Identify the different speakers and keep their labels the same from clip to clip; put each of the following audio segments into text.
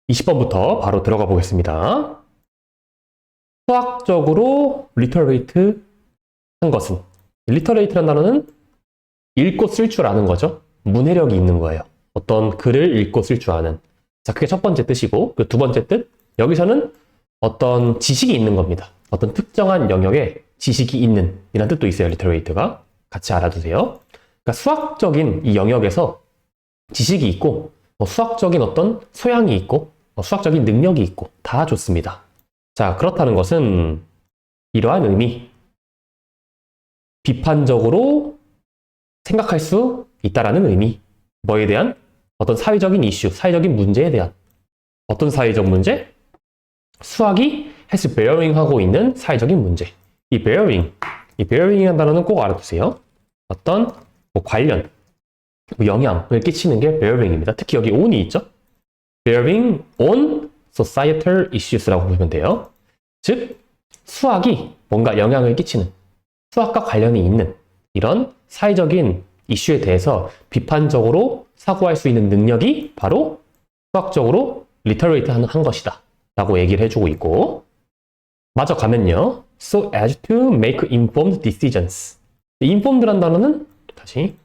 Speaker 1: 20번부터 바로 들어가 보겠습니다. 수학적으로 리터레이트 한 것은, 리터레이트란 단어는 읽고 쓸 줄 아는 거죠. 문해력이 있는 거예요. 어떤 글을 읽고 쓸 줄 아는. 자, 그게 첫 번째 뜻이고, 그 두 번째 뜻, 여기서는 어떤 지식이 있는 겁니다. 어떤 특정한 영역에 지식이 있는 이런 뜻도 있어요. 리터레이트가. 같이 알아두세요. 그러니까 수학적인 이 영역에서 지식이 있고, 수학적인 어떤 소양이 있고, 수학적인 능력이 있고, 다 좋습니다. 자, 그렇다는 것은 이러한 의미, 비판적으로 생각할 수 있다라는 의미, 뭐에 대한 어떤 사회적인 이슈, 사회적인 문제에 대한 어떤 사회적 문제? 수학이 has bearing 하고 있는 사회적인 문제. 이 bearing이라는 단어는 꼭 알아두세요. 어떤 관련, 영향을 끼치는 게 bearing입니다. 특히 여기 on이 있죠? bearing on societal issues라고 보시면 돼요. 즉, 수학이 뭔가 영향을 끼치는, 수학과 관련이 있는 이런 사회적인 이슈에 대해서 비판적으로 사고할 수 있는 능력이 바로 수학적으로 리터레이트 한 것이다 라고 얘기를 해주고 있고, 마저 가면요, so as to make informed decisions. informed란 단어는 다시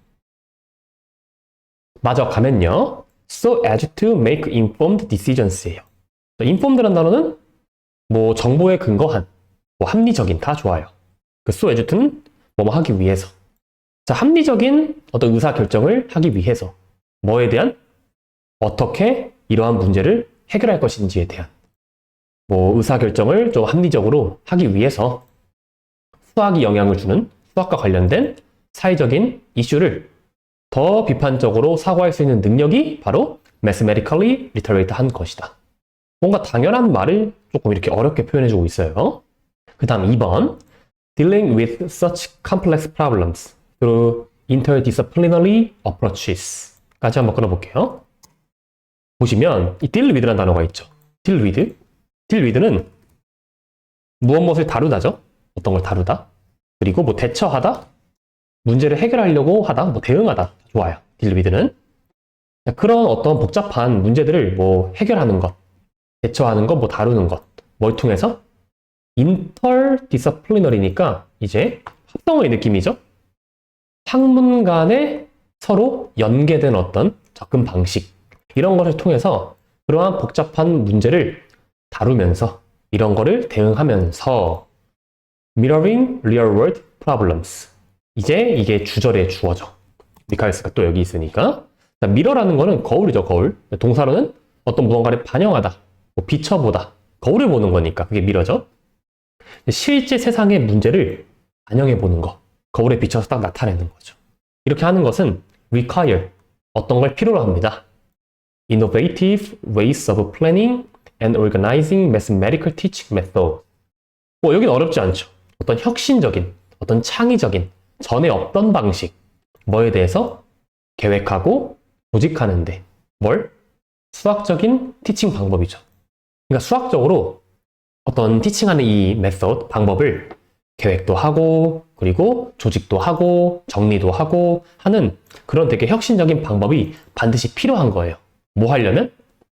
Speaker 1: 마저 가면요, so as to make informed decisions예요. informed란 단어는 뭐 정보에 근거한, 뭐 합리적인, 다 좋아요. 그 so as to는 뭐뭐 하기 위해서. 자, 합리적인 어떤 의사 결정을 하기 위해서 뭐에 대한, 어떻게 이러한 문제를 해결할 것인지에 대한 뭐 의사 결정을 좀 합리적으로 하기 위해서 수학이 영향을 주는, 수학과 관련된 사회적인 이슈를 더 비판적으로 사고할 수 있는 능력이 바로 mathematically literate 한 것이다. 뭔가 당연한 말을 조금 이렇게 어렵게 표현해주고 있어요. 그 다음 2번, dealing with such complex problems through interdisciplinary approaches 까지 한번 끊어볼게요. 보시면 이 deal with라는 단어가 있죠. deal with는 무엇을 다루다죠. 어떤 걸 다루다. 그리고 뭐 대처하다, 문제를 해결하려고 하다, 뭐 대응하다. 좋아요. deal with는 그런 어떤 복잡한 문제들을 뭐 해결하는 것, 대처하는 것, 뭐 다루는 것, 뭘 통해서 interdisciplinary니까 이제 합성어의 느낌이죠. 학문 간에 서로 연계된 어떤 접근 방식, 이런 것을 통해서 그러한 복잡한 문제를 다루면서 이런 거를 대응하면서 mirroring real world problems. 이제 이게 주절의 주어죠. 미카엘스가 또 여기 있으니까. 미러라는 거는 거울이죠, 거울. 동사로는 어떤 무언가를 반영하다, 뭐 비춰보다, 거울을 보는 거니까 그게 미러죠. 실제 세상의 문제를 반영해 보는 거, 거울에 비춰서 딱 나타내는 거죠. 이렇게 하는 것은 require, 어떤 걸 필요로 합니다. innovative ways of planning and organizing mathematical teaching method. 뭐 여긴 어렵지 않죠. 어떤 혁신적인, 어떤 창의적인, 전에 없던 방식, 뭐에 대해서 계획하고 조직하는데 뭘? 수학적인 티칭 방법이죠. 그러니까 수학적으로 어떤 티칭하는 이 메소드, 방법을 계획도 하고 그리고 조직도 하고 정리도 하고 하는 그런 되게 혁신적인 방법이 반드시 필요한 거예요. 뭐 하려면?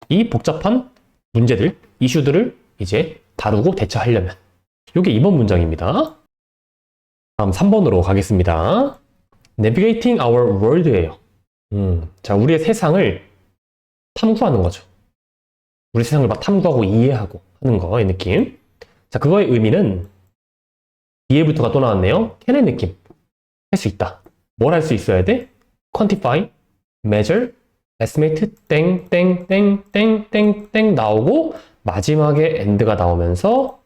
Speaker 1: 이 복잡한 문제들, 이슈들을 이제 다루고 대처하려면. 이게 2번 문장입니다. 다음 3번으로 가겠습니다. Navigating our world예요. 자, 우리의 세상을 탐구하는 거죠. 우리 세상을 막 탐구하고 이해하고 하는 거, 이 느낌. 자, 그거의 의미는 이해부터가 또 나왔네요. can의 느낌. 할 수 있다. 뭘 할 수 있어야 돼? quantify, measure, estimate, 땡땡땡땡땡땡 나오고 마지막에 end가 나오면서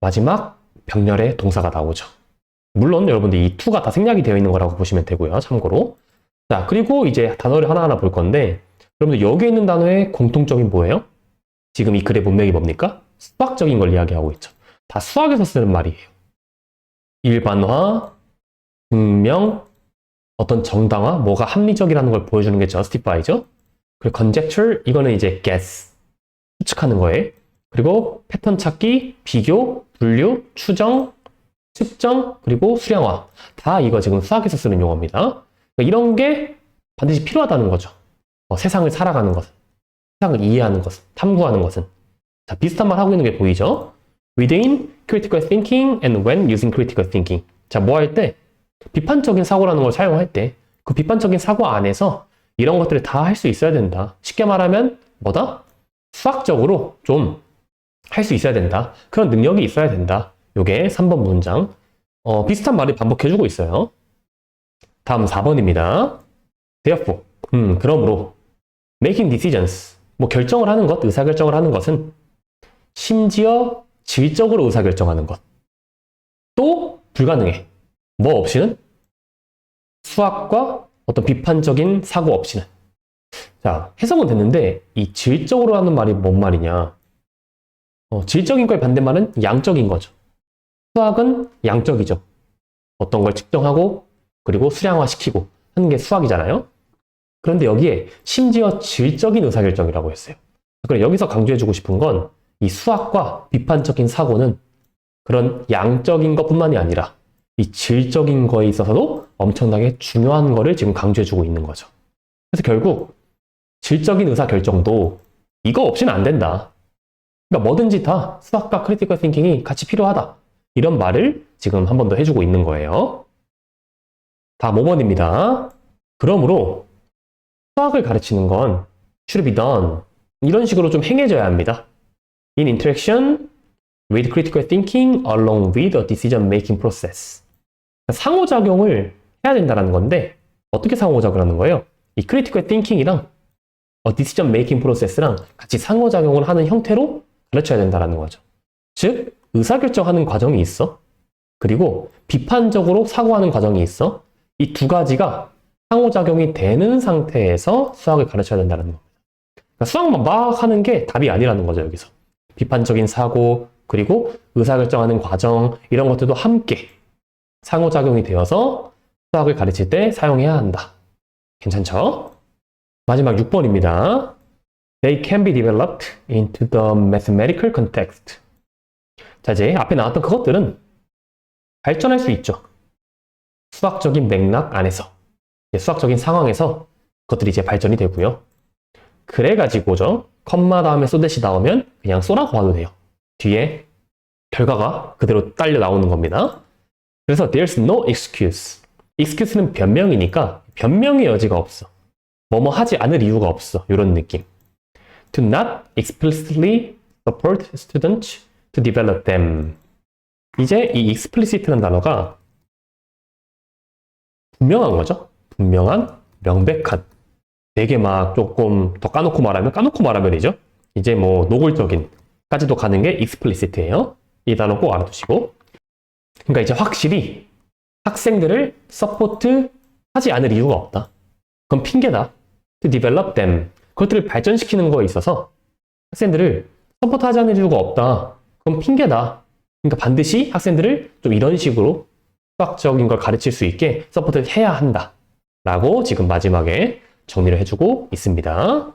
Speaker 1: 마지막 병렬의 동사가 나오죠. 물론 여러분들 이 to가 다 생략이 되어 있는 거라고 보시면 되고요. 참고로. 자, 그리고 이제 단어를 하나하나 볼 건데 여러분들 여기에 있는 단어의 공통점이 뭐예요? 지금 이 글의 문맥이 뭡니까? 수학적인 걸 이야기하고 있죠. 다 수학에서 쓰는 말이에요. 일반화, 증명, 어떤 정당화, 뭐가 합리적이라는 걸 보여주는 게 justify죠. 그리고 conjecture, 이거는 이제 guess, 추측하는 거예요. 그리고 패턴 찾기, 비교, 분류, 추정, 측정, 그리고 수량화. 다 이거 지금 수학에서 쓰는 용어입니다. 그러니까 이런 게 반드시 필요하다는 거죠. 세상을 살아가는 것은. 세상을 이해하는 것은, 탐구하는 것은. 자, 비슷한 말 하고 있는 게 보이죠? Within critical thinking and when using critical thinking. 자, 뭐 할 때? 비판적인 사고라는 걸 사용할 때, 그 비판적인 사고 안에서 이런 것들을 다 할 수 있어야 된다. 쉽게 말하면 뭐다? 수학적으로 좀 할 수 있어야 된다. 그런 능력이 있어야 된다. 요게 3번 문장. 비슷한 말을 반복해주고 있어요. 다음 4번입니다. Therefore, 그러므로 making decisions, 뭐 결정을 하는 것, 의사결정을 하는 것은 심지어 질적으로 의사결정하는 것. 또 불가능해. 뭐 없이는? 수학과 어떤 비판적인 사고 없이는. 자, 해석은 됐는데 이 질적으로 하는 말이 뭔 말이냐? 질적인 거의 반대말은 양적인 거죠. 수학은 양적이죠. 어떤 걸 측정하고 그리고 수량화시키고 하는 게 수학이잖아요. 그런데 여기에 심지어 질적인 의사결정이라고 했어요. 그럼 여기서 강조해주고 싶은 건 이 수학과 비판적인 사고는 그런 양적인 것뿐만이 아니라 이 질적인 거에 있어서도 엄청나게 중요한 거를 지금 강조해주고 있는 거죠. 그래서 결국 질적인 의사결정도 이거 없이는 안 된다. 그러니까 뭐든지 다 수학과 크리티컬 띵킹이 같이 필요하다. 이런 말을 지금 한 번 더 해주고 있는 거예요. 다음 5번입니다. 그러므로 수학을 가르치는 건 should be done. 이런 식으로 좀 행해져야 합니다. In interaction with critical thinking along with a decision-making process. 상호작용을 해야 된다는 건데 어떻게 상호작용을 하는 거예요? 이 critical thinking이랑 decision-making process랑 같이 상호작용을 하는 형태로 가르쳐야 된다는 거죠. 즉, 의사결정하는 과정이 있어. 그리고 비판적으로 사고하는 과정이 있어. 이 두 가지가 상호작용이 되는 상태에서 수학을 가르쳐야 된다는 겁니다. 그러니까 수학만 막 하는 게 답이 아니라는 거죠, 여기서. 비판적인 사고, 그리고 의사결정하는 과정, 이런 것들도 함께 상호작용이 되어서 수학을 가르칠 때 사용해야 한다. 괜찮죠? 마지막 6번입니다. They can be developed into the mathematical context. 자, 이제 앞에 나왔던 그것들은 발전할 수 있죠. 수학적인 맥락 안에서, 수학적인 상황에서 그것들이 이제 발전이 되고요. 그래가지고죠. 컴마 다음에 쏘댓이 나오면 그냥 쏘라고 봐도 돼요. 뒤에 결과가 그대로 딸려 나오는 겁니다. 그래서 there's no excuse. excuse는 변명이니까 변명의 여지가 없어. 뭐뭐 하지 않을 이유가 없어. 이런 느낌. To not explicitly support students to develop them. 이제 이 explicit라는 단어가 분명한 거죠. 분명한, 명백한. 되게 막 조금 더 까놓고 말하면이죠. 이제 뭐 노골적인까지도 가는 게 explicit예요. 이 단어 꼭 알아두시고. 그러니까 이제 확실히 학생들을 서포트 하지 않을 이유가 없다. 그건 핑계다. To develop them. 그것들을 발전시키는 거에 있어서 학생들을 서포트하지 않을 이유가 없다. 그건 핑계다. 그러니까 반드시 학생들을 좀 이런 식으로 수학적인 걸 가르칠 수 있게 서포트를 해야 한다. 라고 지금 마지막에 정리를 해주고 있습니다.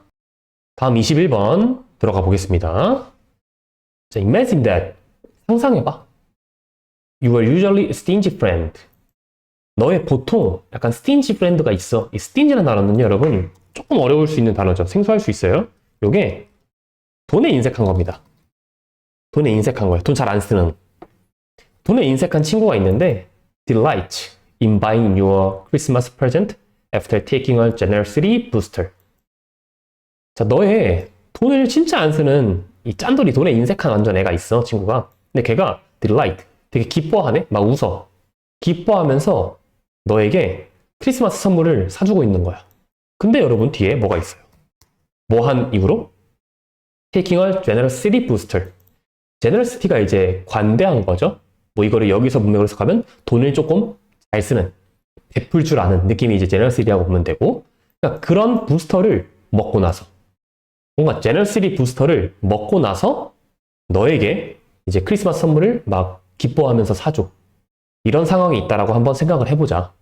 Speaker 1: 다음 21번 들어가 보겠습니다. 자, imagine that. 상상해봐. You are usually a stingy friend. 너의 보통 약간 stingy friend가 있어. 이 stingy라는 단어는요, 여러분 조금 어려울 수 있는 단어죠. 생소할 수 있어요. 요게 돈에 인색한 겁니다. 돈에 인색한 거예요. 돈 잘 안 쓰는. 돈에 인색한 친구가 있는데 delight in buying your Christmas present after taking a generosity booster. 자, 너의 돈을 진짜 안 쓰는 이 짠돌이 돈에 인색한 완전 애가 있어, 친구가. 근데 걔가 delight, 되게 기뻐하네? 막 웃어. 기뻐하면서 너에게 크리스마스 선물을 사주고 있는 거야. 근데 여러분 뒤에 뭐가 있어요? 뭐 한 이후로? Taking a generosity booster. generosity가 이제 관대한 거죠. 뭐 이거를 여기서 문맥으로 해석하면 돈을 조금 잘 쓰는, 베풀 줄 아는 느낌이 이제 generosity라고 보면 되고, 그러니까 그런 부스터를 먹고 나서, 뭔가 generosity 부스터를 먹고 나서 너에게 이제 크리스마스 선물을 막 기뻐하면서 사줘. 이런 상황이 있다라고 한번 생각을 해보자.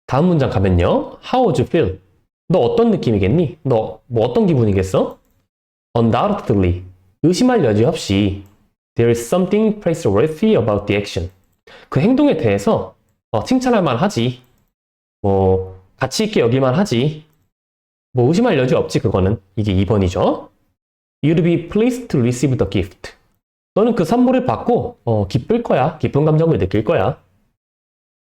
Speaker 1: 다음 문장 가면요. How would you feel? 너 어떤 느낌이겠니? 너 뭐 어떤 기분이겠어? Undoubtedly. 의심할 여지 없이 There is something praiseworthy about the action. 그 행동에 대해서 칭찬할 만하지. 뭐 가치 있게 여길 만하지. 뭐 의심할 여지 없지 그거는. 이게 2번이죠. You'd be pleased to receive the gift. 너는 그 선물을 받고 기쁠 거야. 기쁜 감정을 느낄 거야.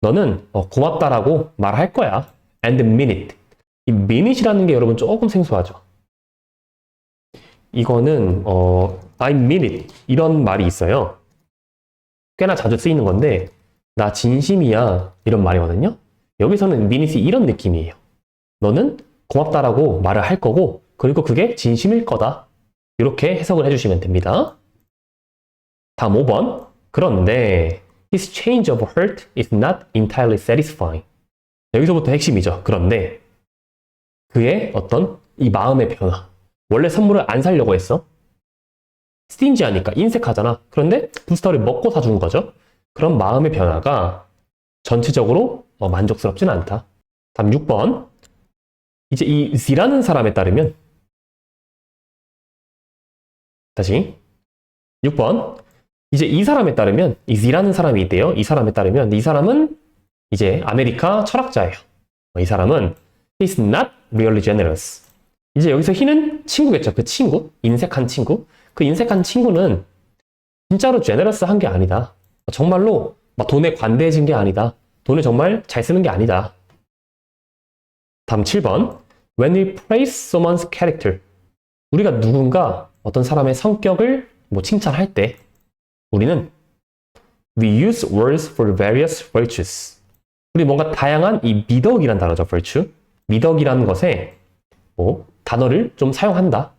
Speaker 1: 너는 고맙다라고 말할 거야. And mean it. 이 mean it이라는 게 여러분 조금 생소하죠. 이거는 I mean it 이런 말이 있어요. 꽤나 자주 쓰이는 건데 나 진심이야 이런 말이거든요. 여기서는 mean it이 이런 느낌이에요. 너는 고맙다라고 말을 할 거고 그리고 그게 진심일 거다. 이렇게 해석을 해주시면 됩니다. 다음 5번. 그런데 his change of heart is not entirely satisfying. 여기서부터 핵심이죠. 그런데 그의 어떤 이 마음의 변화. 원래 선물을 안 사려고 했어. 스팅지하니까 인색하잖아. 그런데 부스터를 먹고 사준 거죠. 그런 마음의 변화가 전체적으로 만족스럽진 않다. 다음 6번. 이제 이 Z라는 사람에 따르면 다시 6번. 이제 이 사람에 따르면 이 Z라는 사람이 있대요. 이 사람에 따르면 이 사람은 이제 아메리카 철학자예요. 이 사람은 He's not really generous. 이제 여기서 he는 친구겠죠. 그 친구, 인색한 친구. 그 인색한 친구는 진짜로 generous한 게 아니다. 정말로 막 돈에 관대해진 게 아니다. 돈을 정말 잘 쓰는 게 아니다. 다음 7번. When we praise someone's character. 우리가 누군가 어떤 사람의 성격을 칭찬할 때 우리는 we use words for various virtues. 우리 뭔가 다양한 이 미덕이란 단어죠. virtue. 미덕이라는 것에 단어를 좀 사용한다.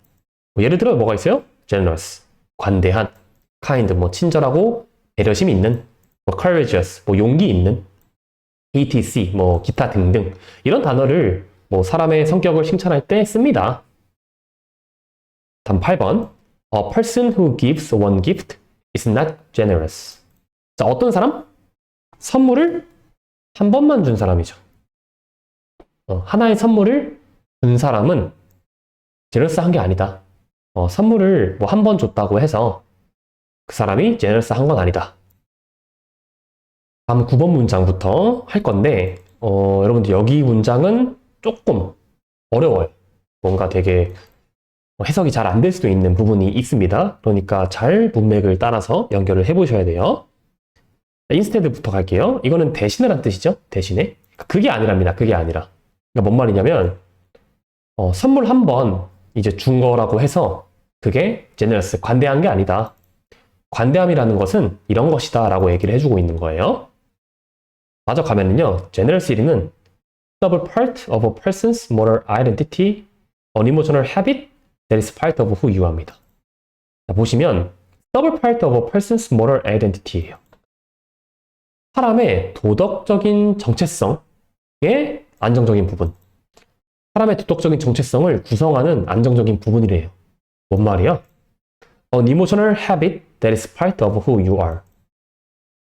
Speaker 1: 예를 들어 뭐가 있어요? generous, 관대한, kind, 친절하고 배려심 있는, courageous, 용기 있는, etc, 기타 등등 이런 단어를 사람의 성격을 칭찬할 때 씁니다. 다음 8번. A person who gives one gift is not generous. 자, 어떤 사람? 선물을 한 번만 준 사람이죠. 하나의 선물을 준 사람은 제너러스한 게 아니다. 선물을 한 번 줬다고 해서 그 사람이 제너러스한 건 아니다. 다음 9번 문장부터 할 건데 여러분들 여기 문장은 조금 어려워요. 뭔가 되게 해석이 잘 안 될 수도 있는 부분이 있습니다. 그러니까 잘 문맥을 따라서 연결을 해보셔야 돼요. 인스테드부터 갈게요. 이거는 대신이란 뜻이죠. 대신에. 그게 아니랍니다. 그게 아니라. 그러니까 뭔 말이냐면 선물 한 번 이제 준 거라고 해서 그게 제너러스, 관대한 게 아니다. 관대함이라는 것은 이런 것이다 라고 얘기를 해주고 있는 거예요. 마저 가면은요. generosity double part of a person's moral identity, an emotional habit that is part of who you are입니다. 자, 보시면 double part of a person's moral identity예요. 사람의 도덕적인 정체성의 안정적인 부분. 사람의 도덕적인 정체성을 구성하는 안정적인 부분이래요. 뭔 말이야? An emotional habit that is part of who you are.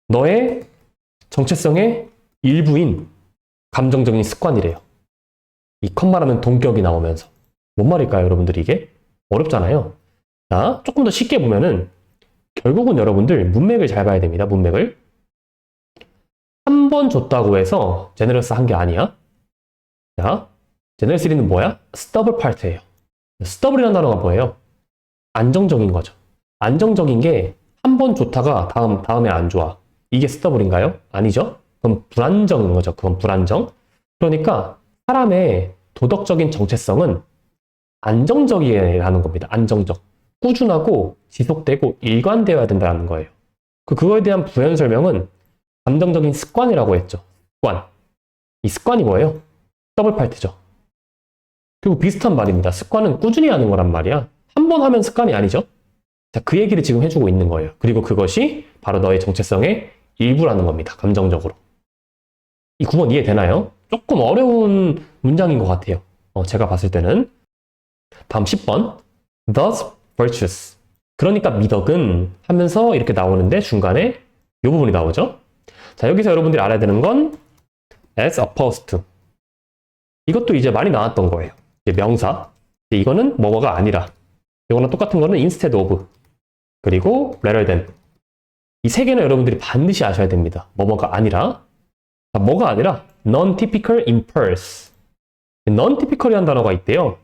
Speaker 1: 너의 정체성의 일부인 감정적인 습관이래요. 이 컴마라는 동격이 나오면서. 뭔 말일까요, 여러분들 이게? 어렵잖아요. 자, 조금 더 쉽게 보면은 결국은 여러분들 문맥을 잘 봐야 됩니다. 문맥을. 한 번 줬다고 해서 제너러스 한 게 아니야. 자, 제너러스는 뭐야? 스터블 파트예요. 스터블이라는 단어가 뭐예요? 안정적인 거죠. 안정적인 게 한 번 좋다가 다음에 안 좋아. 이게 스터블인가요? 아니죠? 그럼 불안정인 거죠. 그건 불안정. 그러니까 사람의 도덕적인 정체성은 안정적이라는 겁니다. 안정적. 꾸준하고 지속되고 일관되어야 된다는 거예요. 그거에 대한 부연 설명은 감정적인 습관이라고 했죠. 습관. 이 습관이 뭐예요? 더블 파트죠. 그리고 비슷한 말입니다. 습관은 꾸준히 하는 거란 말이야. 한 번 하면 습관이 아니죠? 자, 그 얘기를 지금 해주고 있는 거예요. 그리고 그것이 바로 너의 정체성의 일부라는 겁니다. 감정적으로. 이 구문 이해되나요? 조금 어려운 문장인 것 같아요. 제가 봤을 때는. 다음 10번. Thus virtuous. 그러니까 미덕은 하면서 이렇게 나오는데 중간에 이 부분이 나오죠? 자, 여기서 여러분들이 알아야 되는 건 as opposed to. 이것도 이제 많이 나왔던 거예요. 이제 명사. 이거는 뭐뭐가 아니라. 이거랑 똑같은 거는 instead of. 그리고 rather than. 이 세 개는 여러분들이 반드시 아셔야 됩니다. 뭐뭐가 아니라. 자, 뭐가 아니라 non-typical impulse. non-typical이라는 단어가 있대요.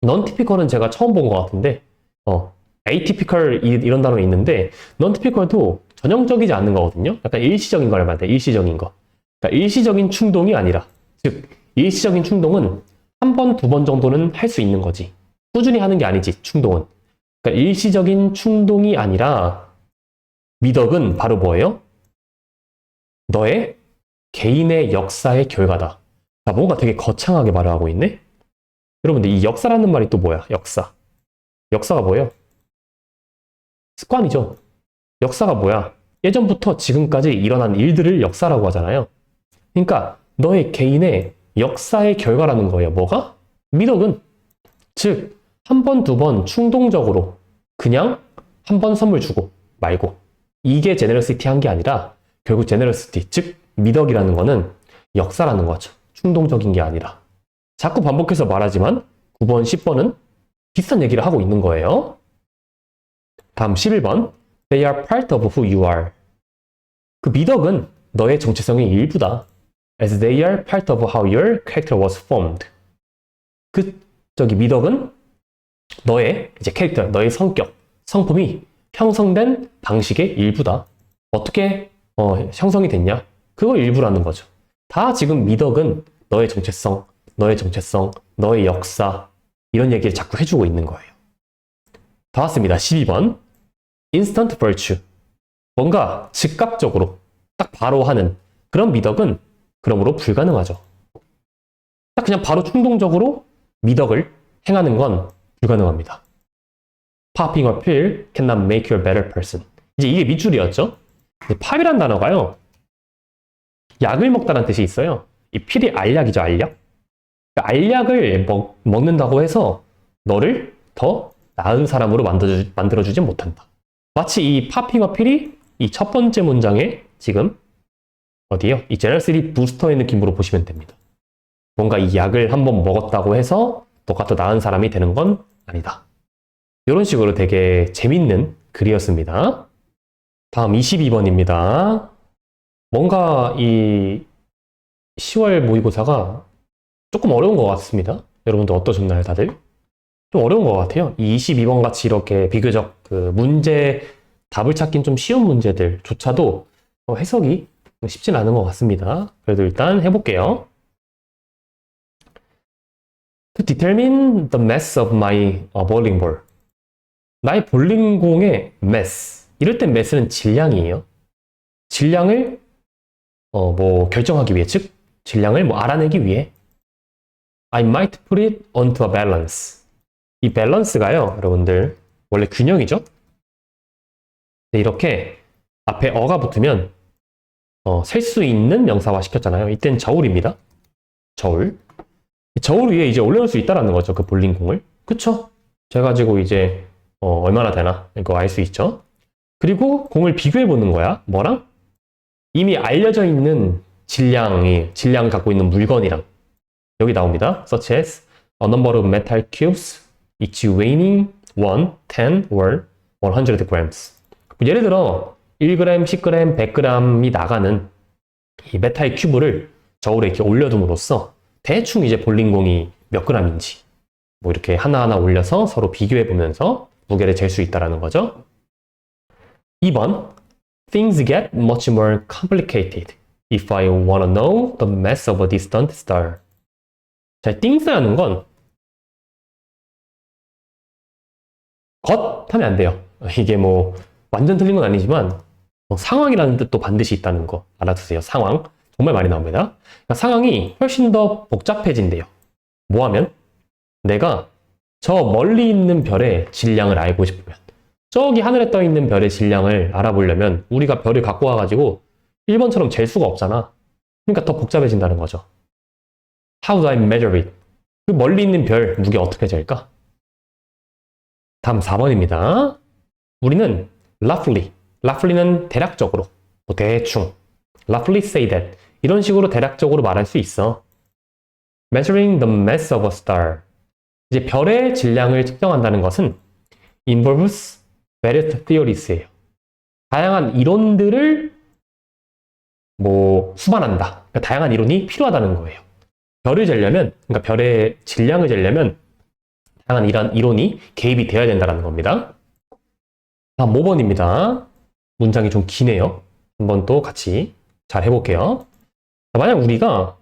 Speaker 1: non-typical은 제가 처음 본 것 같은데, atypical 이런 단어는 있는데, non-typical도 전형적이지 않는 거거든요. 약간 일시적인 걸 말한다. 일시적인 거. 그러니까 일시적인 충동이 아니라, 즉 일시적인 충동은 한 번, 두 번 정도는 할 수 있는 거지. 꾸준히 하는 게 아니지, 충동은. 그러니까 일시적인 충동이 아니라 미덕은 바로 뭐예요? 너의 개인의 역사의 결과다. 자, 뭔가 되게 거창하게 말을 하고 있네? 여러분들, 이 역사라는 말이 또 뭐야? 역사. 역사가 뭐예요? 습관이죠. 역사가 뭐야? 예전부터 지금까지 일어난 일들을 역사라고 하잖아요. 그러니까 너의 개인의 역사의 결과라는 거예요. 뭐가? 미덕은. 즉, 한 번, 두 번 충동적으로 그냥 한 번 선물 주고 말고 이게 제너러시티 한 게 아니라 결국 제너러시티, 즉 미덕이라는 거는 역사라는 거죠. 충동적인 게 아니라. 자꾸 반복해서 말하지만 9번, 10번은 비슷한 얘기를 하고 있는 거예요. 다음 11번. They are part of who you are. 그 미덕은 너의 정체성의 일부다. As they are part of how your character was formed. 미덕은 너의 이제 캐릭터, 너의 성격, 성품이 형성된 방식의 일부다. 어떻게 형성이 됐냐? 그거 일부라는 거죠. 다 지금 미덕은 너의 정체성, 너의 역사 이런 얘기를 자꾸 해주고 있는 거예요. 다 왔습니다. 12번. Instant virtue. 뭔가 즉각적으로 딱 바로 하는 그런 미덕은 그러므로 불가능하죠. 딱 그냥 바로 충동적으로 미덕을 행하는 건 불가능합니다. Popping a pill cannot make you a better person. 이제 이게 밑줄이었죠. 팝이란 단어가요. 약을 먹다라는 뜻이 있어요. 이 필이 알약이죠, 알약. 알약을 먹는다고 해서 너를 더 나은 사람으로 만들어주지 못한다. 마치 이 popping a pill이 이 첫 번째 문장에 지금 어디요? 이 제너러시티 부스터의 느낌으로 보시면 됩니다. 뭔가 이 약을 한번 먹었다고 해서 너가 더 나은 사람이 되는 건 아니다. 이런 식으로 되게 재밌는 글이었습니다. 다음 22번입니다. 뭔가 이 10월 모의고사가 조금 어려운 것 같습니다. 여러분들 어떠셨나요, 다들? 좀 어려운 것 같아요. 이 22번 같이 이렇게 비교적 그 문제 답을 찾긴 좀 쉬운 문제들조차도 해석이 쉽진 않은 것 같습니다. 그래도 일단 해볼게요. To determine the mass of my bowling ball. 나의 볼링공의 mass. 이럴 땐 mass는 질량이에요. 질량을 결정하기 위해, 즉 질량을 알아내기 위해 I might put it onto a balance. 이 밸런스가요, 여러분들 원래 균형이죠. 이렇게 앞에 어가 붙으면 셀 수 있는 명사화 시켰잖아요. 이땐 저울입니다. 저울. 저울 위에 이제 올려놓을 수 있다라는 거죠. 그 볼링공을. 그쵸? 제가지고 이제 얼마나 되나 이거 알 수 있죠. 그리고 공을 비교해 보는 거야. 뭐랑? 이미 알려져 있는 질량을 갖고 있는 물건이랑 여기 나옵니다. Such as a number of metal cubes each weighing 1, 10 or 100 grams. 예를 들어 1g, 10g, 100g이 나가는 이 메탈 큐브를 저울에 이렇게 올려둠으로써 대충 이제 볼링공이 몇 g인지 이렇게 하나하나 올려서 서로 비교해 보면서 무게를 잴 수 있다는 거죠. 2번. Things get much more complicated if I want to know the mass of a distant star. 자, things라는 건 것 하면 안 돼요. 이게 완전 틀린 건 아니지만 상황이라는 뜻도 반드시 있다는 거 알아두세요. 상황. 정말 많이 나옵니다. 그러니까 상황이 훨씬 더 복잡해진대요. 뭐 하면? 내가 저 멀리 있는 별의 질량을 알고 싶으면, 저기 하늘에 떠 있는 별의 질량을 알아보려면 우리가 별을 갖고 와가지고 1번처럼 잴 수가 없잖아. 그러니까 더 복잡해진다는 거죠. How do I measure it? 그 멀리 있는 별 무게 어떻게 잴까? 다음 4번입니다. 우리는 roughly는 대략적으로, 대충, roughly say that 이런 식으로 대략적으로 말할 수 있어. Measuring the mass of a star. 이제 별의 질량을 측정한다는 것은 involves various theories예요. 다양한 이론들을 수반한다. 그러니까 다양한 이론이 필요하다는 거예요. 별을 재려면, 그러니까 별의 질량을 재려면 다양한 이런 이론이 개입이 되어야 된다는 겁니다. 다음 5번입니다. 문장이 좀 기네요. 한번 또 같이 잘 해볼게요. 만약 우리가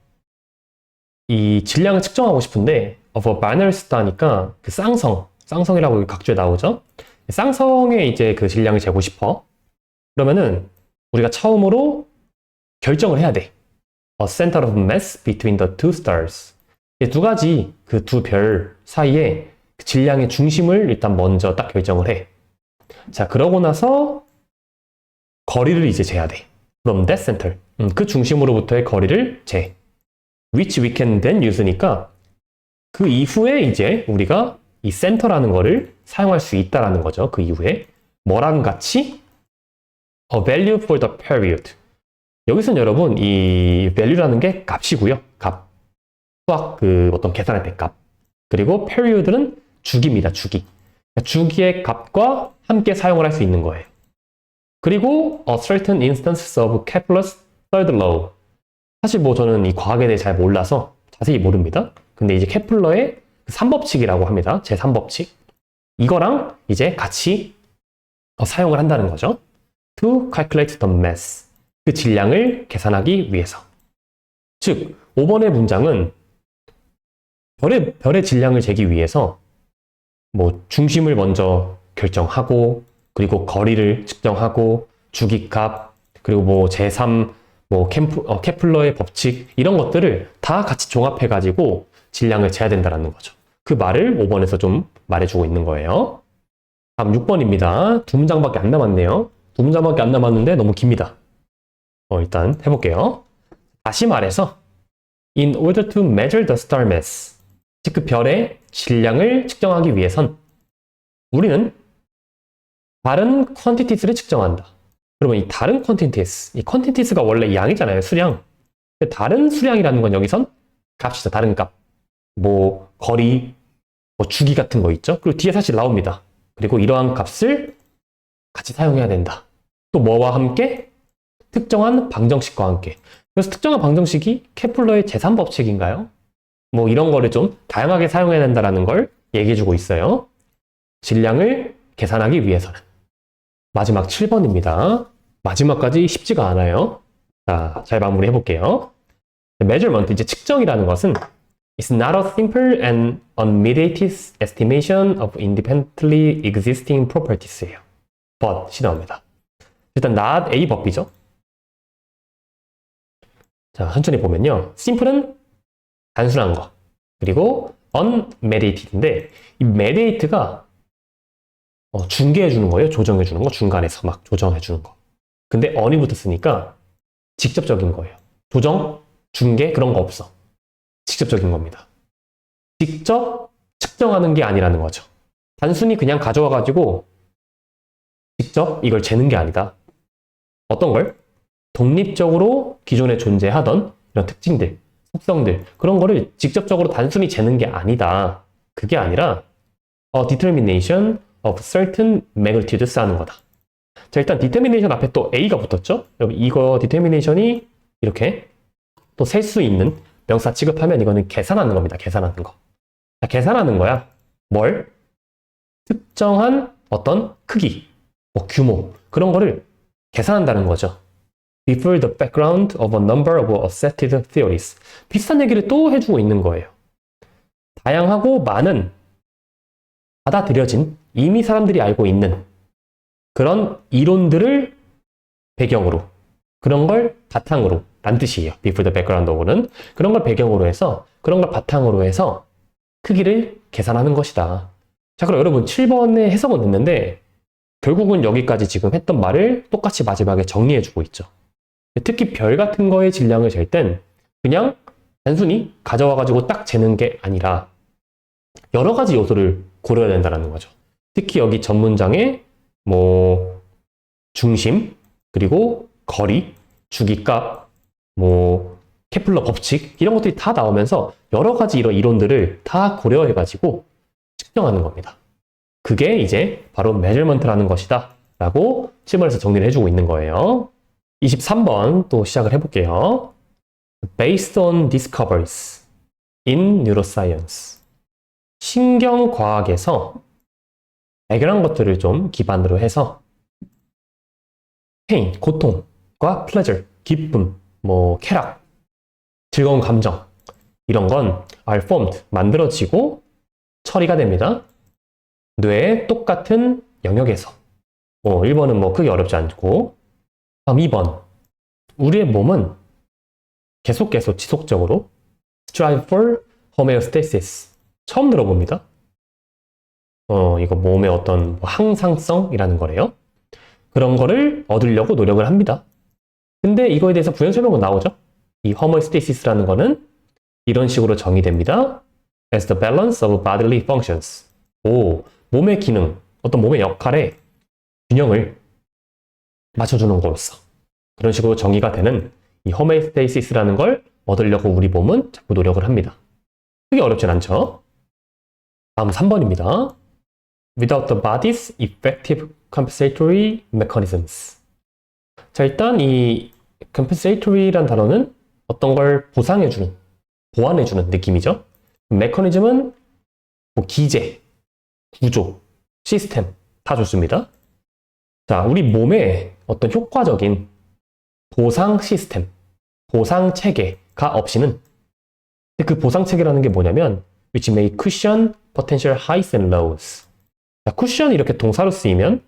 Speaker 1: 이 질량을 측정하고 싶은데 of a binary star니까 그 쌍성이라고 각주에 나오죠. 쌍성의 이제 그 질량을 재고 싶어. 그러면은 우리가 처음으로 결정을 해야 돼. A center of mass between the two stars. 두 가지 그 두 별 사이에 그 질량의 중심을 일단 먼저 딱 결정을 해. 자, 그러고 나서 거리를 이제 재야 돼. From that center. 그 중심으로부터의 거리를 재. Which we can then use니까 그 이후에 이제 우리가 이 센터라는 거를 사용할 수 있다라는 거죠. 그 이후에 뭐랑 같이 a value for the period. 여기서는 여러분 이 value라는 게 값이고요. 값. 수학 그 어떤 계산할 때 값. 그리고 period는 주기입니다. 주기. 주기의 값과 함께 사용을 할 수 있는 거예요. 그리고 a certain instance of Kepler's third law. 사실 뭐 저는 이 과학에 대해 잘 몰라서 자세히 모릅니다. 근데 이제 케플러의 3법칙이라고 합니다. 제 3법칙. 이거랑 이제 같이 사용을 한다는 거죠. To calculate the mass. 그 질량을 계산하기 위해서. 즉, 5번의 문장은 별의 질량을 재기 위해서 뭐 중심을 먼저 결정하고 그리고 거리를 측정하고 주기값 그리고 뭐 제3 뭐 케플러의 법칙 이런 것들을 다 같이 종합해 가지고 질량을 재야 된다는 거죠. 그 말을 5번에서 좀 말해주고 있는 거예요. 다음 6번입니다. 두 문장밖에 안 남았네요. 두 문장밖에 안 남았는데 너무 깁니다. 일단 해볼게요. 다시 말해서 In order to measure the star mass, 즉 그 별의 질량을 측정하기 위해선 우리는 다른 quantities를 측정한다. 그러면 이 다른 quantities, 이 quantities가 원래 양이잖아요. 수량. 근데 다른 수량이라는 건 여기선 값이죠. 다른 값. 뭐 거리, 뭐 주기 같은 거 있죠. 그리고 뒤에 사실 나옵니다. 그리고 이러한 값을 같이 사용해야 된다. 또 뭐와 함께? 특정한 방정식과 함께. 그래서 특정한 방정식이 케플러의 제3법칙인가요? 뭐 이런 거를 좀 다양하게 사용해야 된다는 걸 얘기해주고 있어요. 질량을 계산하기 위해서는. 마지막 7번입니다. 마지막까지 쉽지가 않아요. 자, 잘 마무리해 볼게요. measurement, 이제 측정이라는 것은 is not a simple and unmediated estimation of independently existing properties예요. but이 나옵니다. 일단 not A 법이죠. 자, 천천히 보면요. simple은 단순한 거. 그리고 unmediated인데 이 mediate가 중개해 주는 거예요. 조정해 주는 거. 중간에서 막 조정해 주는 거. 근데 on이 붙었으니까 직접적인 거예요. 조정, 중개 그런 거 없어. 직접적인 겁니다. 직접 측정하는 게 아니라는 거죠. 단순히 그냥 가져와 가지고 직접 이걸 재는 게 아니다. 어떤 걸? 독립적으로 기존에 존재하던 이런 특징들, 속성들 그런 거를 직접적으로 단순히 재는 게 아니다. 그게 아니라 determination of certain magnitudes 하는 거다. 자, 일단 determination 앞에 또 A가 붙었죠? 여러분 이거 determination이 이렇게 또 셀 수 있는 명사 취급하면 이거는 계산하는 겁니다. 계산하는 거. 자, 계산하는 거야. 뭘? 특정한 어떤 크기, 뭐 규모 그런 거를 계산한다는 거죠. Before the background of a number of accepted theories. 비슷한 얘기를 또 해주고 있는 거예요. 다양하고 많은 받아들여진 이미 사람들이 알고 있는 그런 이론들을 배경으로 그런 걸 바탕으로 란 뜻이에요. Before the background of는 그런 걸 배경으로 해서 그런 걸 바탕으로 해서 크기를 계산하는 것이다. 자, 그럼 여러분 7번의 해석은 됐는데 결국은 여기까지 지금 했던 말을 똑같이 마지막에 정리해주고 있죠. 특히 별 같은 거의 질량을 잴 땐 그냥 단순히 가져와가지고 딱 재는 게 아니라 여러 가지 요소를 고려해야 된다는 거죠. 특히 여기 전 문장에 뭐 중심, 그리고 거리, 주기값, 뭐 케플러 법칙 이런 것들이 다 나오면서 여러 가지 이런 이론들을 다 고려해가지고 측정하는 겁니다. 그게 이제 바로 measurement라는 것이다 라고 7번에서 정리를 해주고 있는 거예요. 23번 또 시작을 해볼게요. Based on discoveries. in neuroscience. 신경과학에서 발견한 것들을 좀 기반으로 해서 pain, 고통과 pleasure, 기쁨, 쾌락, 즐거운 감정 이런 건 are formed, 만들어지고 처리가 됩니다. 뇌의 똑같은 영역에서 1번은 크게 어렵지 않고 다음 2번 우리의 몸은 계속 지속적으로 strive for homeostasis 처음 들어봅니다. 이거 몸의 어떤 항상성이라는 거래요. 그런 거를 얻으려고 노력을 합니다. 근데 이거에 대해서 부연 설명은 나오죠. 이 homeostasis라는 거는 이런 식으로 정의됩니다. as the balance of bodily functions. 몸의 기능, 어떤 몸의 역할에 균형을 맞춰주는 거로서 그런 식으로 정의가 되는 이 homeostasis라는 걸 얻으려고 우리 몸은 자꾸 노력을 합니다. 크게 어렵진 않죠? 다음 3번입니다. Without the body's effective compensatory mechanisms. 자, 일단 이 compensatory란 단어는 어떤 걸 보상해주는, 보완해주는 느낌이죠. 메커니즘은 기제, 구조, 시스템 다 좋습니다. 자, 우리 몸에 어떤 효과적인 보상 시스템, 보상 체계가 없이는 그 보상 체계라는 게 뭐냐면 which may cushion potential highs and lows. 자, 쿠션이 이렇게 동사로 쓰이면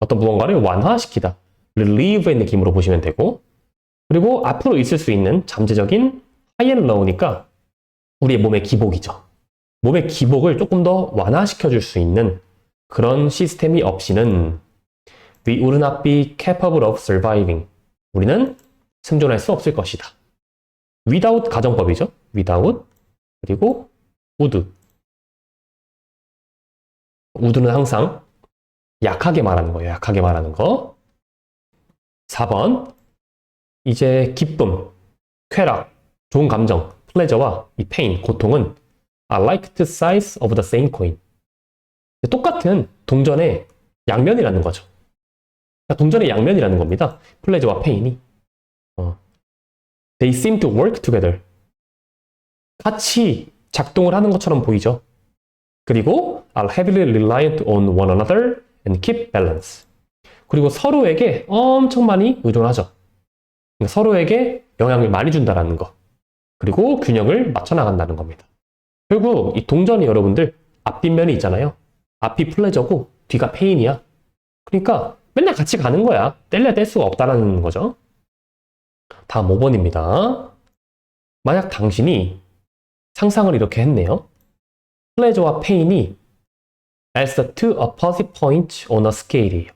Speaker 1: 어떤 무언가를 완화시키다, relieve의 느낌으로 보시면 되고 그리고 앞으로 있을 수 있는 잠재적인 high and low니까 우리의 몸의 기복이죠. 몸의 기복을 조금 더 완화시켜 줄 수 있는 그런 시스템이 없이는 we would not be capable of surviving. 우리는 생존할 수 없을 것이다. without 가정법이죠. without 그리고 would. would는 항상 약하게 말하는 거예요. 약하게 말하는 거. 4번 이제 기쁨, 쾌락, 좋은 감정, pleasure와 이 pain, 고통은 are like two sides of the same coin. 똑같은 동전의 양면이라는 거죠. 그러니까 동전의 양면이라는 겁니다. pleasure와 pain이. They seem to work together. 같이 작동을 하는 것처럼 보이죠. 그리고 are heavily reliant on one another and keep balance. 그리고 서로에게 엄청 많이 의존하죠. 그러니까 서로에게 영향을 많이 준다라는 거. 그리고 균형을 맞춰 나간다는 겁니다. 결국 이 동전이 여러분들 앞뒷면이 있잖아요. 앞이 플레저고 뒤가 페인이야. 그러니까 맨날 같이 가는 거야. 뗄래야 뗄 수가 없다라는 거죠. 다음 5번입니다. 만약 당신이 상상을 이렇게 했네요. 플레저와 페인이 as the two opposite points on a scale이에요.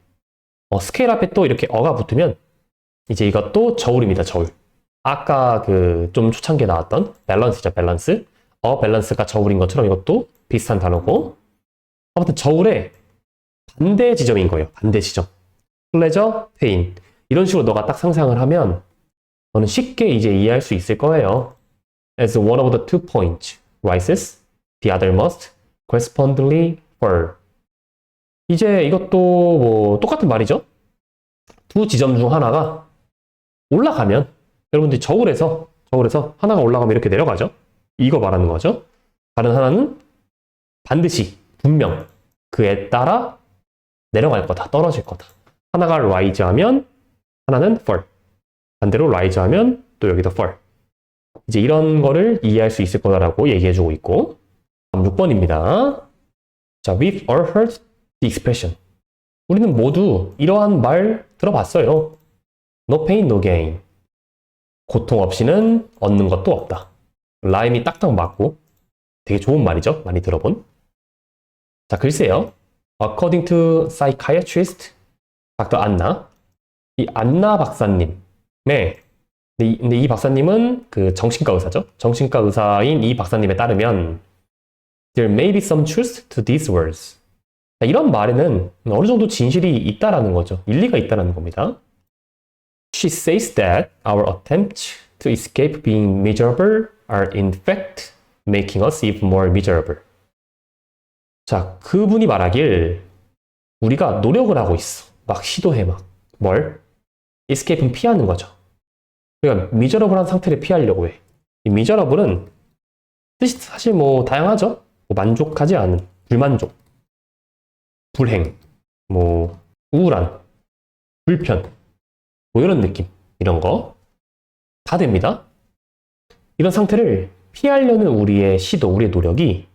Speaker 1: 스케일 앞에 또 이렇게 어가 붙으면 이제 이것도 저울입니다. 저울. 아까 그 좀 초창기에 나왔던 밸런스죠. 밸런스. 밸런스가 저울인 것처럼 이것도 비슷한 단어고 아무튼 저울의 반대 지점인 거예요. 반대 지점. 플레저, 페인. 이런 식으로 너가 딱 상상을 하면 너는 쉽게 이제 이해할 수 있을 거예요. As one of the two points rises, the other must correspondingly fall. 이제 이것도 똑같은 말이죠. 두 지점 중 하나가 올라가면 여러분들이 저울에서 하나가 올라가면 이렇게 내려가죠. 이거 말하는 거죠. 다른 하나는 반드시 분명 그에 따라 내려갈 거다. 떨어질 거다. 하나가 rise 하면 하나는 fall. 반대로 rise 하면 또 여기도 fall. 이제 이런 거를 이해할 수 있을 거다라고 얘기해주고 있고 다음 6번입니다. 자, we've all heard the expression. 우리는 모두 이러한 말 들어봤어요. No pain, no gain. 고통 없이는 얻는 것도 없다. 라임이 딱딱 맞고 되게 좋은 말이죠. 많이 들어본. 자, 글쎄요. According to psychiatrist Dr. 안나. 이 안나 박사님. 네. 근데 이 박사님은 그 정신과 의사죠. 정신과 의사인 이 박사님에 따르면 There may be some truth to these words. 자, 이런 말에는 어느 정도 진실이 있다라는 거죠. 일리가 있다라는 겁니다. She says that our attempts to escape being miserable are in fact making us even more miserable. 자, 그분이 말하길 우리가 노력을 하고 있어. 막 시도해 막. 뭘? escape는 피하는 거죠. 그러니까 miserable한 상태를 피하려고 해. 이 miserable은 뜻이 사실 뭐 다양하죠. 뭐 만족하지 않은, 불만족, 불행, 뭐 우울한, 불편, 뭐 이런 느낌, 이런 거 다 됩니다. 이런 상태를 피하려는 우리의 시도, 우리의 노력이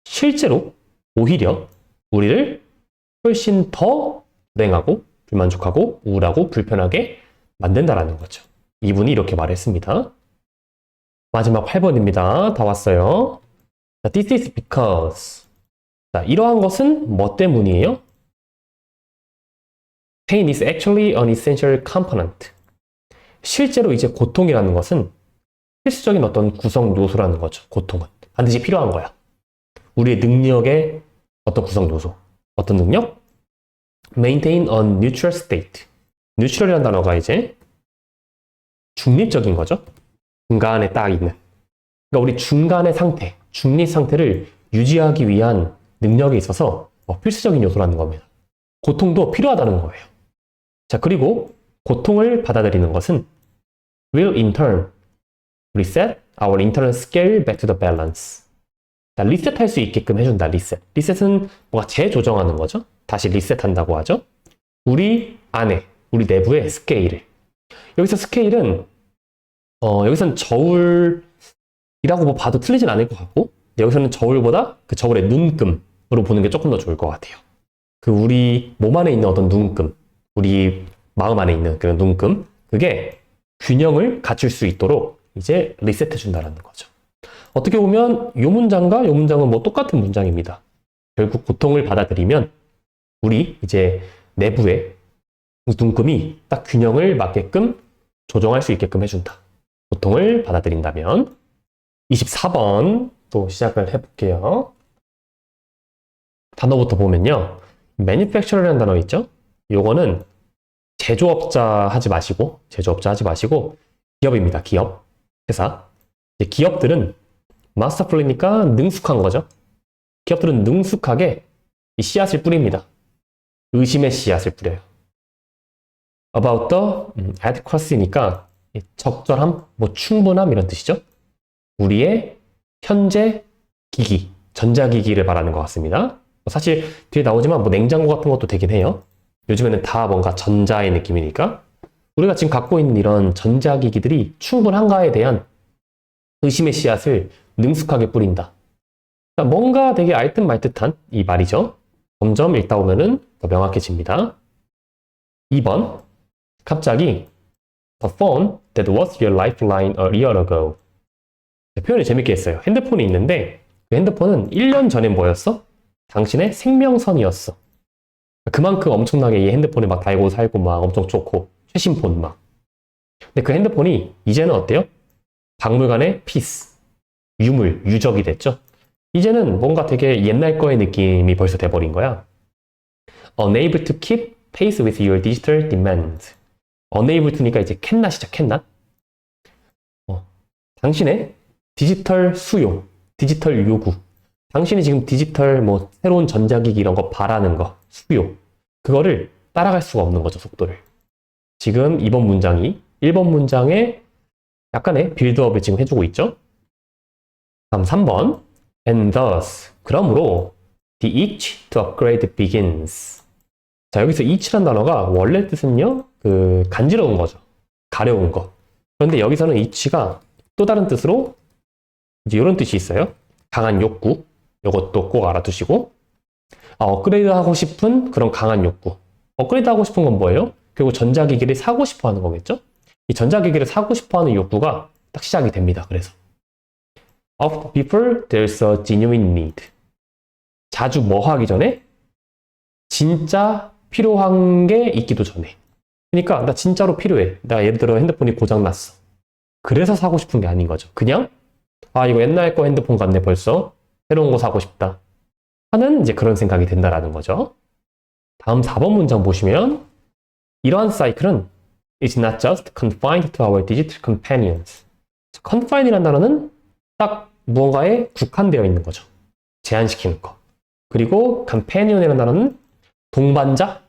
Speaker 1: 실제로 오히려 우리를 훨씬 더 불행하고 불만족하고 우울하고 불편하게 만든다라는 거죠. 이분이 이렇게 말했습니다. 마지막 8번입니다. 다 왔어요. 자, This is because. 자, 이러한 것은 뭐 때문이에요? Pain is actually an essential component. 실제로 이제 고통이라는 것은 필수적인 어떤 구성 요소라는 거죠. 고통은. 반드시 필요한 거야. 우리의 능력의 어떤 구성 요소. 어떤 능력? Maintain a neutral state. neutral이라는 단어가 이제 중립적인 거죠. 중간에 딱 있는. 그러니까 우리 중간의 상태, 중립 상태를 유지하기 위한 능력에 있어서 필수적인 요소라는 겁니다. 고통도 필요하다는 거예요. 자, 그리고 고통을 받아들이는 것은 will in turn reset our internal scale back to the balance. 자, 리셋할 수 있게끔 해준다. 리셋. 리셋은 뭔가 재조정하는 거죠. 다시 리셋한다고 하죠. 우리 안에, 우리 내부의 스케일을. 여기서 스케일은 여기서는 저울이라고 뭐 봐도 틀리진 않을 것 같고, 여기서는 저울보다 그 저울의 눈금으로 보는 게 조금 더 좋을 것 같아요. 그 우리 몸 안에 있는 어떤 눈금, 우리 마음 안에 있는 그런 눈금, 그게 균형을 갖출 수 있도록 이제 리셋해 준다는 거죠. 어떻게 보면 이 문장과 이 문장은 뭐 똑같은 문장입니다. 결국 고통을 받아들이면 우리 이제 내부의 눈금이 딱 균형을 맞게끔 조정할 수 있게끔 해준다. 고통을 받아들인다면. 24번 또 시작을 해볼게요. 단어부터 보면요. manufacturer라는 단어 있죠? 요거는 제조업자 하지 마시고 기업입니다. 기업, 회사. 기업들은 마스터풀이니까 능숙한 거죠. 기업들은 능숙하게 이 씨앗을 뿌립니다. 의심의 씨앗을 뿌려요. About the adequacy니까 적절함, 뭐 충분함 이런 뜻이죠. 우리의 현재 기기, 전자기기를 말하는 것 같습니다. 사실 뒤에 나오지만 뭐 냉장고 같은 것도 되긴 해요. 요즘에는 다 뭔가 전자의 느낌이니까 우리가 지금 갖고 있는 이런 전자기기들이 충분한가에 대한 의심의 씨앗을 능숙하게 뿌린다. 그러니까 뭔가 되게 알듯 말듯한 이 말이죠. 점점 읽다 보면은 더 명확해집니다. 2번. 갑자기 The phone that was your lifeline a year ago. 표현을 재밌게 했어요. 핸드폰이 있는데 그 핸드폰은 1년 전에 뭐였어? 당신의 생명선이었어. 그만큼 엄청나게 이 핸드폰에 막 달고 살고 막 엄청 좋고 최신폰 막. 근데 그 핸드폰이 이제는 어때요? 박물관의 피스, 유물, 유적이 됐죠. 이제는 뭔가 되게 옛날 거의 느낌이 벌써 돼버린 거야. Unable to keep pace with your digital demands. Unable to니까 이제 캔낫이죠, 캔낫. 당신의 디지털 수요, 디지털 요구. 당신이 지금 디지털 뭐 새로운 전자기기 이런 거 바라는 거, 수요. 그거를 따라갈 수가 없는 거죠, 속도를. 지금 2번 문장이 1번 문장에 약간의 빌드업을 지금 해주고 있죠. 다음 3번. And thus. 그러므로 the itch to upgrade begins. 자, 여기서 itch란 단어가 원래 뜻은요, 그 간지러운 거죠. 가려운 거. 그런데 여기서는 itch가 또 다른 뜻으로 이제 이런 뜻이 있어요. 강한 욕구. 이것도 꼭 알아두시고. 업그레이드 하고 싶은 그런 강한 욕구. 업그레이드 하고 싶은 건 뭐예요? 결국 전자기기를 사고 싶어 하는 거겠죠? 이 전자기기를 사고 싶어 하는 욕구가 딱 시작이 됩니다. 그래서. Of people, there's a genuine need. 자주 뭐 하기 전에? 진짜 필요한 게 있기도 전에. 그러니까 나 진짜로 필요해. 나 예를 들어 핸드폰이 고장났어. 그래서 사고 싶은 게 아닌 거죠. 그냥 이거 옛날 거 핸드폰 같네 벌써. 새로운 거 사고 싶다. 하는 이제 그런 생각이 든다라는 거죠. 다음 4번 문장 보시면 이러한 사이클은 is not just confined to our digital companions. confine이라는 단어는 딱 무언가에 국한되어 있는 거죠. 제한시키는 거. 그리고 companion이라는 단어는 동반자,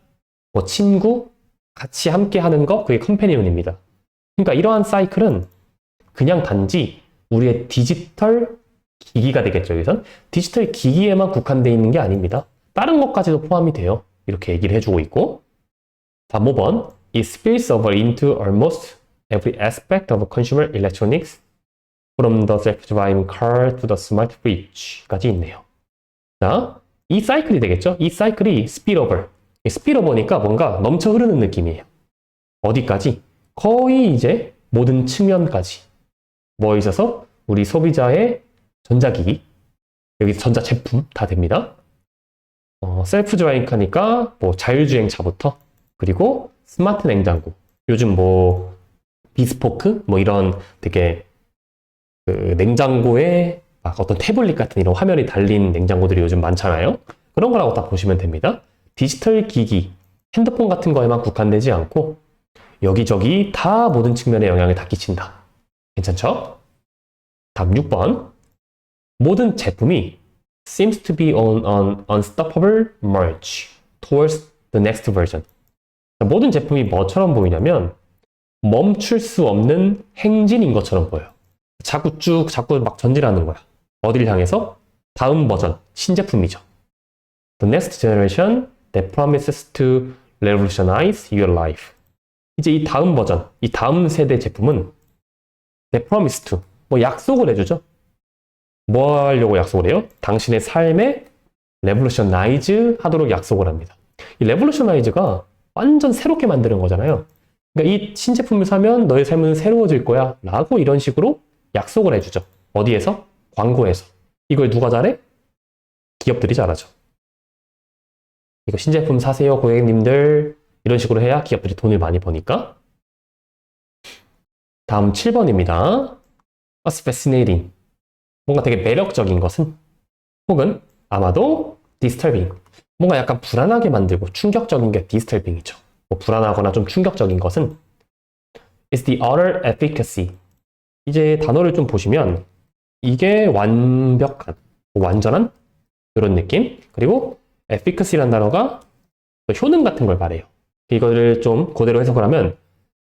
Speaker 1: 뭐 친구, 같이 함께 하는 거, 그게 companion입니다. 그러니까 이러한 사이클은 그냥 단지 우리의 디지털 기기가 되겠죠. 여기선 디지털 기기에만 국한되어 있는 게 아닙니다. 다른 것까지도 포함이 돼요. 이렇게 얘기를 해주고 있고. 자, 5번. It spills over into almost every aspect of consumer electronics from the self-driving car to the smart fridge까지 있네요. 자, 이 사이클이 되겠죠? 이 사이클이 spillover. spillover니까 뭔가 넘쳐 흐르는 느낌이에요. 어디까지? 거의 이제 모든 측면까지. 뭐에 있어서? 우리 소비자의 전자기기, 여기 전자제품 다 됩니다. 셀프 드라이브카니까 뭐 자율주행차부터, 그리고 스마트 냉장고. 요즘 뭐 비스포크 뭐 이런 되게 그 냉장고에 막 어떤 태블릿 같은 이런 화면이 달린 냉장고들이 요즘 많잖아요. 그런 거라고 딱 보시면 됩니다. 디지털 기기, 핸드폰 같은 거에만 국한되지 않고 여기저기 다 모든 측면에 영향을 다 끼친다. 괜찮죠? 다음 6번. 모든 제품이 seems to be on an unstoppable march towards the next version. 모든 제품이 뭐처럼 보이냐면 멈출 수 없는 행진인 것처럼 보여요. 자꾸 막 전진하는 거야. 어디를 향해서? 다음 버전, 신제품이죠. The next generation that promises to revolutionize your life. 이제 이 다음 버전, 이 다음 세대 제품은 that promise to, 뭐 약속을 해주죠. 뭐 하려고 약속을 해요? 당신의 삶에 revolutionize 하도록 약속을 합니다. 이 revolutionize가 완전 새롭게 만드는 거잖아요. 그러니까 이 신제품을 사면 너의 삶은 새로워질 거야 라고 이런 식으로 약속을 해주죠. 어디에서? 광고에서. 이걸 누가 잘해? 기업들이 잘하죠. 이거 신제품 사세요 고객님들, 이런 식으로 해야 기업들이 돈을 많이 버니까. 다음 7번입니다. What's fascinating? 뭔가 되게 매력적인 것은, 혹은 아마도 disturbing, 뭔가 약간 불안하게 만들고 충격적인 게 disturbing이죠. 뭐 불안하거나 좀 충격적인 것은 is the utter efficacy. 이제 단어를 좀 보시면 이게 완벽한, 완전한 이런 느낌. 그리고 efficacy라는 단어가 효능 같은 걸 말해요. 이거를 좀 그대로 해석을 하면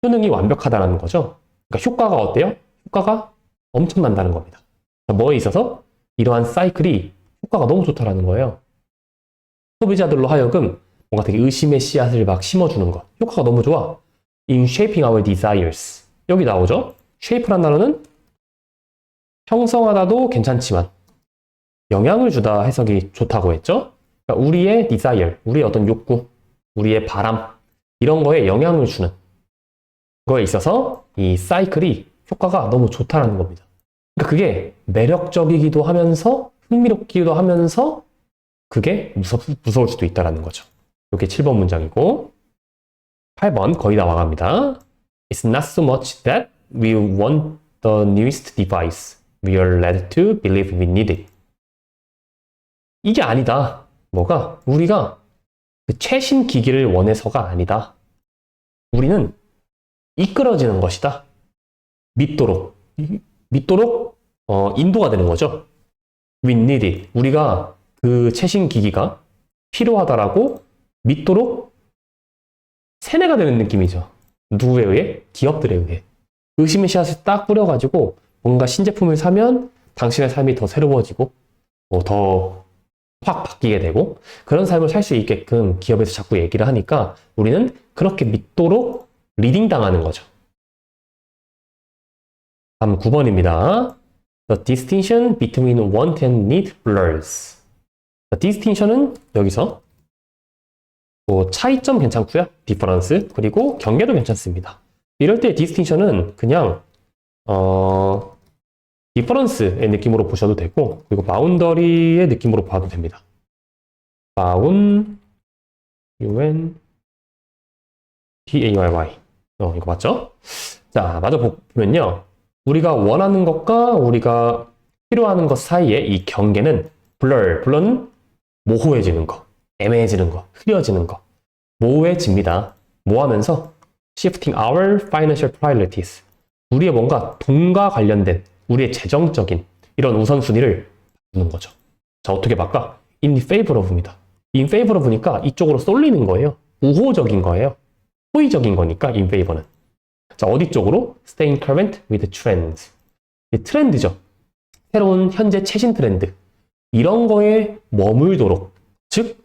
Speaker 1: 효능이 완벽하다는 거죠. 그러니까 효과가 어때요? 효과가 엄청난다는 겁니다. 뭐에 있어서? 이러한 사이클이 효과가 너무 좋다라는 거예요. 소비자들로 하여금 뭔가 되게 의심의 씨앗을 막 심어주는 것. 효과가 너무 좋아. In shaping our desires. 여기 나오죠? shape란 단어는 형성하다도 괜찮지만 영향을 주다 해석이 좋다고 했죠? 그러니까 우리의 desire, 우리의 어떤 욕구, 우리의 바람, 이런 거에 영향을 주는 거에 있어서 이 사이클이 효과가 너무 좋다라는 겁니다. 그러니까 그게 매력적이기도 하면서 흥미롭기도 하면서 그게 무서울 수도 있다라는 거죠. 이게 7번 문장이고, 8번 거의 다 와갑니다. It's not so much that we want the newest device. We are led to believe we need it. 이게 아니다. 뭐가? 우리가 그 최신 기기를 원해서가 아니다. 우리는 이끌어지는 것이다. 믿도록 인도가 되는 거죠. We need it. 우리가 그 최신 기기가 필요하다라고 믿도록 세뇌가 되는 느낌이죠. 누구에 의해? 기업들에 의해. 의심의 씨앗을 딱 뿌려가지고 뭔가 신제품을 사면 당신의 삶이 더 새로워지고 더 확 바뀌게 되고 그런 삶을 살 수 있게끔 기업에서 자꾸 얘기를 하니까 우리는 그렇게 믿도록 리딩 당하는 거죠. 다음 9번입니다. The distinction between want and need blurs. The distinction은 여기서 뭐 차이점 괜찮고요. difference, 그리고 경계도 괜찮습니다. 이럴 때 distinction은 그냥 difference의 느낌으로 보셔도 되고, 그리고 boundary의 느낌으로 봐도 됩니다. D-A-Y-Y. 이거 맞죠? 자, 마저 보면요. 우리가 원하는 것과 우리가 필요하는 것 사이에 이 경계는 blur는 모호해지는 거, 애매해지는 거, 흐려지는 거, 모호해집니다. 뭐하면서? shifting our financial priorities. 우리의 뭔가 돈과 관련된 우리의 재정적인 이런 우선순위를 바꾸는 거죠. 자, 어떻게 바꿔? in favor of입니다. in favor of니까 이쪽으로 쏠리는 거예요. 우호적인 거예요. 호의적인 거니까 in favor는. 자, 어디 쪽으로? staying current with trends. 이 트렌드죠. 새로운 현재 최신 트렌드 이런 거에 머물도록, 즉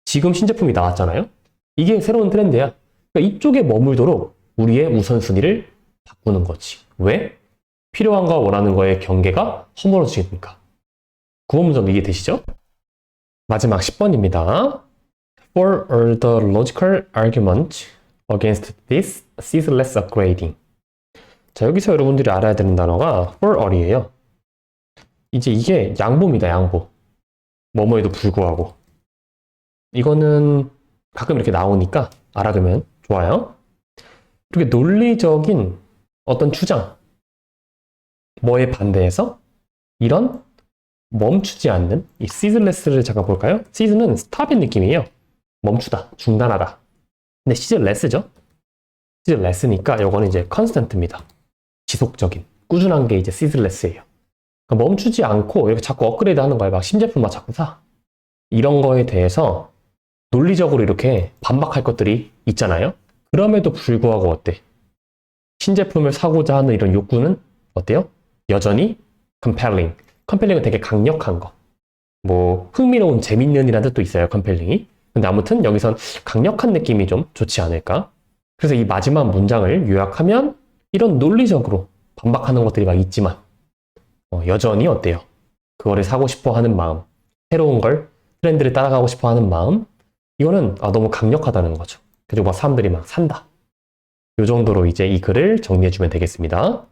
Speaker 1: 지금 신제품이 나왔잖아요. 이게 새로운 트렌드야. 그러니까 이쪽에 머물도록 우리의 우선순위를 바꾸는 거지. 왜? 필요한 거 원하는 거의 경계가 허물어지니까. 9번 문제도 이해되시죠? 마지막 10번입니다. For all the logical arguments against this ceaseless upgrading. 자, 여기서 여러분들이 알아야 되는 단어가 for all이에요. 이제 이게 양보입니다, 양보. 뭐뭐에도 불구하고. 이거는 가끔 이렇게 나오니까 알아두면 좋아요. 이렇게 논리적인 어떤 주장, 뭐에 반대해서 이런 멈추지 않는 이 ceaseless를 잠깐 볼까요? cease는 stop인 느낌이에요. 멈추다, 중단하다. 근데 ceaseless죠? ceaseless니까 이거는 이제 constant입니다. 지속적인, 꾸준한 게 이제 ceaseless예요. 그러니까 멈추지 않고 이렇게 자꾸 업그레이드 하는 거예요. 막 신제품 막 자꾸 사. 이런 거에 대해서 논리적으로 이렇게 반박할 것들이 있잖아요. 그럼에도 불구하고 어때? 신제품을 사고자 하는 이런 욕구는 어때요? 여전히 compelling. compelling은 되게 강력한 거. 뭐 흥미로운, 재밌는 이라는 뜻도 있어요. compelling이. 근데 아무튼 여기선 강력한 느낌이 좀 좋지 않을까? 그래서 이 마지막 문장을 요약하면 이런 논리적으로 반박하는 것들이 막 있지만 여전히 어때요? 그거를 사고 싶어 하는 마음, 새로운 걸, 트렌드를 따라가고 싶어 하는 마음, 이거는 너무 강력하다는 거죠. 그리고 막 사람들이 막 산다. 이 정도로 이제 이 글을 정리해주면 되겠습니다.